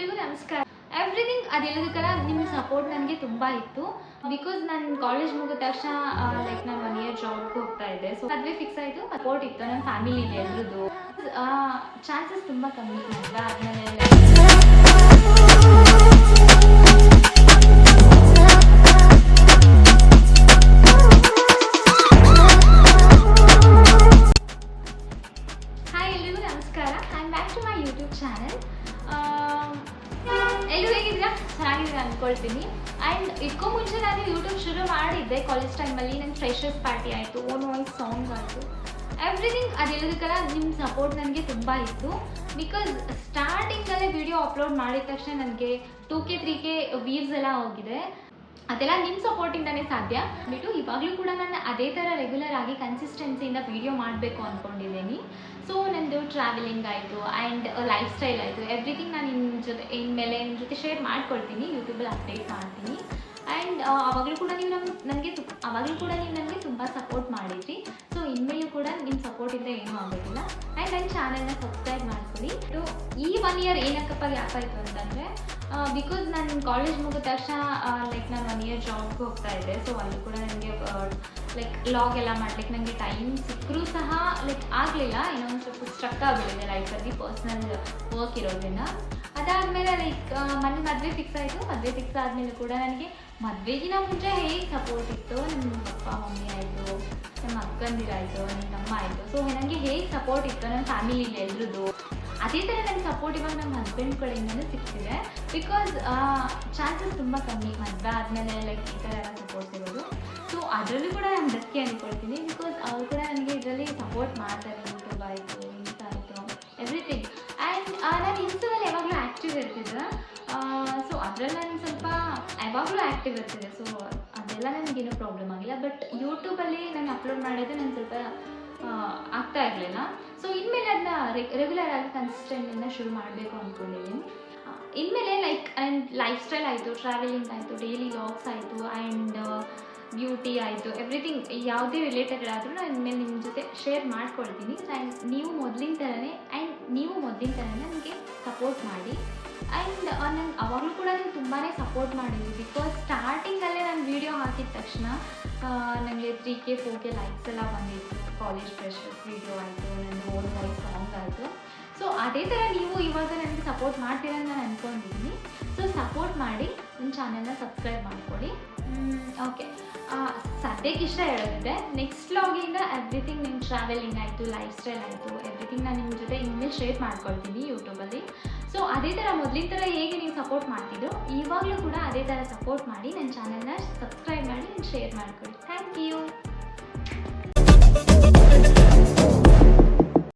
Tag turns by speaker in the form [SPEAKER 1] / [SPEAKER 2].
[SPEAKER 1] ಎಲ್ರಿಗೂ ನಮಸ್ಕಾರ. ಎವ್ರಿಥಿಂಗ್ ಅದೆಲ್ಲದಕ್ಕಲ್ಲ ನಿಮ್ಮ ಸಪೋರ್ಟ್ ನನಗೆ ತುಂಬ ಇತ್ತು. ಬಿಕಾಸ್ ನಾನು ಕಾಲೇಜ್ ಮುಗಿದ ತಕ್ಷಣ ಲೈಕ್ ನಾನು 1 year ಜಾಬ್ಗೆ ಹೋಗ್ತಾ ಇದ್ದೆ. ಸೊ ಮದುವೆ ಫಿಕ್ಸ್ ಆಯಿತು, ಸಪೋರ್ಟ್ ಇತ್ತು ನನ್ನ ಫ್ಯಾಮಿಲಿಲಿ ಎಲ್ರದ್ದು. ಚಾನ್ಸಸ್ ತುಂಬ ಕಮ್ಮಿ ಅಂತ ಆದಮೇಲೆ ಯೂಟ್ಯೂಬ್ ಚಾನಲ್. ಎಲ್ಲರೂ ಹೇಗಿದ್ದೀರಾ? ಚೆನ್ನಾಗಿದ್ದೀರಾ ಅಂದ್ಕೊಳ್ತೀನಿ. ಆ್ಯಂಡ್ ಇದಕ್ಕೂ ಮುಂಚೆ ನಾನು ಯೂಟ್ಯೂಬ್ ಶುರು ಮಾಡಿದ್ದೆ ಕಾಲೇಜ್ ಟೈಮಲ್ಲಿ. ನನ್ನ ಫ್ರೆಶರ್ಸ್ ಪಾರ್ಟಿ ಆಯಿತು, ಓನ್ ವಾಯ್ಸ್ ಸಾಂಗ್ ಆಯಿತು, ಎವ್ರಿಥಿಂಗ್ ಅದೆಲ್ಲದಕ್ಕಲ್ಲ ನಿಮ್ಮ ಸಪೋರ್ಟ್ ನನಗೆ ತುಂಬ ಇತ್ತು. ಬಿಕಾಸ್ ಸ್ಟಾರ್ಟಿಂಗಲ್ಲೇ ವಿಡಿಯೋ ಅಪ್ಲೋಡ್ ಮಾಡಿದ ತಕ್ಷಣ ನನಗೆ 2K 3K ವ್ಯೂಸ್ ಎಲ್ಲ ಹೋಗಿದೆ. ಅದೆಲ್ಲ ನಿಮ್ಮ ಸಪೋರ್ಟಿಂದನೇ ಸಾಧ್ಯ. ಬಿಟ್ಟು ಇವಾಗಲೂ ಕೂಡ ನಾನು ಅದೇ ಥರ ರೆಗ್ಯುಲರ್ ಆಗಿ ಕನ್ಸಿಸ್ಟೆನ್ಸಿಯಿಂದ ವೀಡಿಯೋ ಮಾಡಬೇಕು ಅಂದ್ಕೊಂಡಿದ್ದೀನಿ. ಸೊ ನನ್ನದು ಟ್ರಾವೆಲಿಂಗ್ ಆಯಿತು ಆ್ಯಂಡ್ ಲೈಫ್ ಸ್ಟೈಲ್ ಆಯಿತು, ಎವ್ರಿಥಿಂಗ್ ನಾನು ಇನ್ಮೇಲೆ ನಿಮ್ಮ ಜೊತೆ ಶೇರ್ ಮಾಡ್ಕೊಳ್ತೀನಿ, ಯೂಟ್ಯೂಬಲ್ಲಿ ಅಪ್ಡೇಟ್ ಮಾಡ್ತೀನಿ. ಆ್ಯಂಡ್ ಅವಾಗಲೂ ಕೂಡ ನೀವು ನನಗೆ ತುಂಬ ಸಪೋರ್ಟ್ ಮಾಡಿದ್ರಿ. ಸೊ ಇನ್ಮೇಲೂ ಕೂಡ ನಿಮ್ಮ ಸಪೋರ್ಟಿಂದ ಏನೂ ಆಗೋದಿಲ್ಲ. ಆ್ಯಂಡ್ ನನ್ನ ಚಾನಲ್ನ ಸಬ್ಸ್ಕ್ರೈಬ್ ಮಾಡ್ಕೊಳ್ಳಿ. ಈ 1 year ಏನಕ್ಕಪ್ಪ ಗ್ಯಾಪ್ ಆಯಿತು ಅಂತಂದರೆ ಬಿಕಾಸ್ ನಾನು ಕಾಲೇಜ್ ಮುಗಿದ ತಕ್ಷಣ ಲೈಕ್ ನಾನು 1 year ಜಾಬ್ಗೆ ಹೋಗ್ತಾ ಇದ್ದೆ. ಸೊ ಅಲ್ಲಿ ಕೂಡ ನನಗೆ ಲೈಕ್ ಲಾಗ್ ಎಲ್ಲ ಮಾಡ್ಲಿಕ್ಕೆ ನನಗೆ ಟೈಮ್ ಸಿಕ್ಕರೂ ಸಹ ಲೈಕ್ ಆಗಲಿಲ್ಲ. ಇನ್ನೊಂದು ಸ್ವಲ್ಪ ಸ್ಟ್ರಕ್ ಆಗಿಬಿಟ್ಟಿದೆ ಲೈಫಲ್ಲಿ, ಪರ್ಸ್ನಲ್ ವರ್ಕ್ ಇರೋದ್ರಿಂದ. ಅದಾದಮೇಲೆ ಲೈಕ್ ಮದುವೆ ಫಿಕ್ಸ್ ಆಯಿತು. ಮದುವೆ ಫಿಕ್ಸ್ ಆದಮೇಲೆ ಕೂಡ ನನಗೆ ಮದುವೆಗಿನ ಮುಂಚೆ ಹೇಗೆ ಸಪೋರ್ಟ್ ಇತ್ತು, ನಮ್ಮ ಅಪ್ಪ ಮಮ್ಮಿ ಆಯಿತು, ನಮ್ಮ ಅಕ್ಕಂದಿರಾಯಿತು, ನನ್ನ ತಮ್ಮ ಆಯಿತು, ಸೊ ನನಗೆ ಹೇಗೆ ಸಪೋರ್ಟ್ ಇತ್ತು ನನ್ನ ಫ್ಯಾಮಿಲಿಲಿ ಎಲ್ರದ್ದು, ಅದೇ ಥರ ನನ್ನ ಸಪೋರ್ಟ್ ಇವಾಗ ನಮ್ಮ ಹಸ್ಬೆಂಡ್ ಕಡೆಯಿಂದಲೂ ಸಿಗ್ತಿದೆ. ಬಿಕಾಸ್ ಚಾನ್ಸಸ್ ತುಂಬ ಕಮ್ಮಿ ಮದುವೆ ಆದಮೇಲೆ ಲೈಕ್ ಈ ಥರ ಎಲ್ಲ ಸಪೋರ್ಟ್ ಇರೋದು. ಸೊ ಅದರಲ್ಲೂ ಕೂಡ ನಾನು ಲಕ್ಕಿ ಅಂದ್ಕೊಳ್ತೀನಿ. ಬಿಕಾಸ್ ಅವ್ರು ಕೂಡ ನನಗೆ ಇದರಲ್ಲಿ ಸಪೋರ್ಟ್ ಮಾಡ್ತಾರೆ. ಯೂಟ್ಯೂಬ್ ಆಯಿತು, ಇನ್ಸ್ಟಾ ಆಯಿತು, ಎವ್ರಿಥಿಂಗ್. ಆ್ಯಂಡ್ ನಾನು ಇನ್ಸ್ಟಾದಲ್ಲಿ ಯಾವಾಗಲೂ ಆ್ಯಕ್ಟಿವ್ ಇರ್ತಿದ್ದೆ. ಸೊ ಅದರಲ್ಲಿ ನಾನು ಸ್ವಲ್ಪ ಯಾವಾಗಲೂ ಆ್ಯಕ್ಟಿವ್ ಇರ್ತಿದೆ. ಸೊ ಅದೆಲ್ಲ ನನಗೇನು ಪ್ರಾಬ್ಲಮ್ ಆಗಿಲ್ಲ. ಬಟ್ ಯೂಟ್ಯೂಬಲ್ಲಿ ನಾನು ಅಪ್ಲೋಡ್ ಮಾಡಿದ್ರೆ ನಾನು ಸ್ವಲ್ಪ ಆಗ್ತಾ ಇರಲಿಲ್ಲ. ಸೊ ಇನ್ಮೇಲೆ ಅದನ್ನ ರೆಗ್ಯುಲರ್ ಆಗಿ ಕನ್ಸಿಸ್ಟೆಂಟಿಂದ ಶುರು ಮಾಡಬೇಕು ಅಂದ್ಕೊಂಡಿದ್ದೀನಿ. ಇನ್ಮೇಲೆ ಲೈಕ್ ಆ್ಯಂಡ್ ಲೈಫ್ ಸ್ಟೈಲ್ ಆಯಿತು, ಟ್ರಾವೆಲಿಂಗ್ ಆಯಿತು, ಡೈಲಿ ವ್ಲಾಗ್ಸ್ ಆಯಿತು, ಆ್ಯಂಡ್ ಬ್ಯೂಟಿ ಆಯಿತು, ಎವ್ರಿಥಿಂಗ್ ಯಾವುದೇ ರಿಲೇಟೆಡ್ ಆದರೂ ನಾನು ಇನ್ಮೇಲೆ ನಿಮ್ಮ ಜೊತೆ ಶೇರ್ ಮಾಡ್ಕೊಳ್ತೀನಿ. ಆ್ಯಂಡ್ ನೀವು ಮೊದಲಿನ ಥರನೇ ನನಗೆ ಸಪೋರ್ಟ್ ಮಾಡಿ. ಆ್ಯಂಡ್ ನಂಗೆ ಅವಾಗಲೂ ಕೂಡ ನೀವು ತುಂಬಾ ಸಪೋರ್ಟ್ ಮಾಡಿದ್ವಿ. ಬಿಕಾಸ್ ಸ್ಟಾರ್ಟಿಂಗಲ್ಲೇ ನಾನು ವೀಡಿಯೋ ಹಾಕಿದ ತಕ್ಷಣ ನನಗೆ 3K 4K ಲೈಕ್ಸ್ ಎಲ್ಲ ಬಂದಿತ್ತು. ಕಾಲೇಜ್ ಫ್ರೆಶರ್ಸ್ ವೀಡಿಯೋ ಆಯಿತು, ನನ್ನ ಓನ್ ವಾಯ್ಸ್ ಸಾಂಗ್ ಆಯಿತು. ಸೊ ಅದೇ ಥರ ನೀವು ಇವಾಗ ನನಗೆ ಸಪೋರ್ಟ್ ಮಾಡ್ತೀರ ಅಂತ ನಾನು ಅಂದ್ಕೊಂಡಿದ್ದೀನಿ. ಸೊ ಸಪೋರ್ಟ್ ಮಾಡಿ ನನ್ನ ಚಾನಲ್ನ ಸಬ್ಸ್ಕ್ರೈಬ್ ಮಾಡ್ಕೊಳ್ಳಿ. ಓಕೆ, ಸದ್ಯಕ್ಕೆ ಇಷ್ಟ ಹೇಳೋದಿದೆ. ನೆಕ್ಸ್ಟ್ ವ್ಲಾಗಿಂದ ಎವ್ರಿಥಿಂಗ್ ನಿಮ್ಮ ಟ್ರಾವೆಲಿಂಗ್ ಆಯಿತು, ಲೈಫ್ ಸ್ಟೈಲ್ ಆಯಿತು, ಎವ್ರಿಥಿಂಗ್ ನಾನು ನಿಮ್ಮ ಜೊತೆ ಇನ್ಮೇಲೆ ಶೇರ್ ಮಾಡ್ಕೊಳ್ತೀನಿ ಯೂಟ್ಯೂಬಲ್ಲಿ. ಸೊ ಅದೇ ಥರ ಮೊದಲಿನ ಥರ ಹೇಗೆ ನೀವು ಸಪೋರ್ಟ್ ಮಾಡ್ತಿದ್ರು, ಇವಾಗಲೂ ಕೂಡ ಅದೇ ಥರ ಸಪೋರ್ಟ್ ಮಾಡಿ ನನ್ನ ಚಾನಲ್ನ ಸಬ್ಸ್ಕ್ರೈಬ್ ಮಾಡಿ ಶೇರ್ ಮಾಡ್ಕೊಳ್ಳಿ. Thank you.